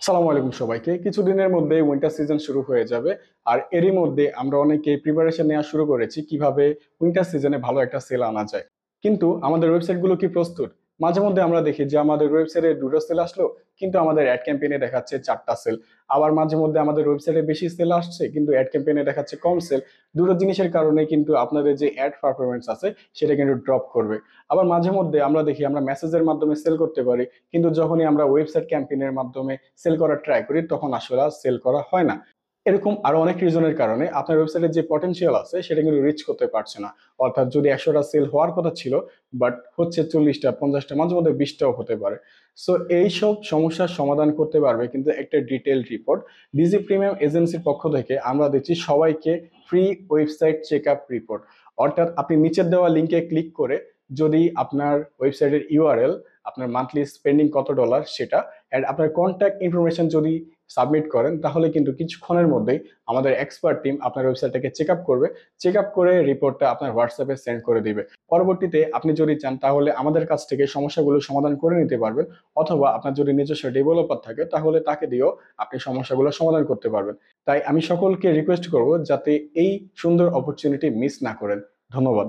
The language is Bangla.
সালামু আলাইকুম সবাইকে। কিছুদিনের মধ্যে উইন্টার সিজন শুরু হয়ে যাবে। আর এরই মধ্যে আমরা অনেকে প্রিপারেশন নেওয়া শুরু করেছি কিভাবে উইন্টার সিজনে ভালো একটা সেল আনা যায়। কিন্তু আমাদের ওয়েবসাইটগুলো কি প্রস্তুত? মাঝে মধ্যে আমরা দেখি যে আমাদের ওয়েবসাইটে দুটো সেল আসলো, কিন্তু আমাদের অ্যাড ক্যাম্পেইনে দেখাচ্ছে চারটা সেল। আবার মাঝে মধ্যে আমাদের ওয়েবসাইটে বেশি সেল আসছে কিন্তু অ্যাড ক্যাম্পেইনে দেখাচ্ছে কম সেল। দুটো জিনিসের কারণে কিন্তু আপনাদের যে অ্যাড পারফরমেন্স আছে সেটা কিন্তু ড্রপ করবে। আবার মাঝে মধ্যে আমরা দেখি আমরা মেসেজের মাধ্যমে সেল করতে পারি, কিন্তু যখনই আমরা ওয়েবসাইট ক্যাম্পেইনের মাধ্যমে সেল করার ট্রাই করি তখন আসলে সেল করা হয় না। এরকম আরো অনেক রিজনের কারণে আপনার ওয়েবসাইটের যে পটেনশিয়াল আছে সেটা কিন্তু রিচ করতে পারছে না। অর্থাৎ যদি 100টা সেল হওয়ার কথা ছিল, বাট হচ্ছে 40টা, 50টা, মাঝে মধ্যে 20টাও হতে পারে। সো এইসব সমস্যার সমাধান করতে পারবে কিন্তু একটা ডিটেল রিপোর্ট। ডিজি প্রিমিয়াম এজেন্সির পক্ষ থেকে আমরা দিচ্ছি সবাইকে free website check up report. অর্থাৎ আপনি নিচের দেওয়া লিঙ্কে ক্লিক করে যদি আপনার ওয়েবসাইটের ইউআরএল, আপনার মান্থলি স্পেন্ডিং কত ডলার সেটা, অ্যান্ড আপনার কন্ট্যাক্ট ইনফরমেশন যদি সাবমিট করেন, তাহলে কিন্তু কিছুক্ষণের মধ্যেই আমাদের এক্সপার্ট টিম আপনার ওয়েবসাইটটাকে চেক আপ করবে। চেক আপ করে রিপোর্টটা আপনার হোয়াটসঅ্যাপে সেন্ড করে দিবে। পরবর্তীতে আপনি যদি চান তাহলে আমাদের কাছ থেকে সমস্যাগুলো সমাধান করে নিতে পারবেন, অথবা আপনার যদি নিজস্ব ডেভেলপার থাকে তাহলে তাকে দিয়েও আপনি সমস্যাগুলো সমাধান করতে পারবেন। তাই আমি সকলকে রিকোয়েস্ট করব যাতে এই সুন্দর অপরচুনিটি মিস না করেন। ধন্যবাদ।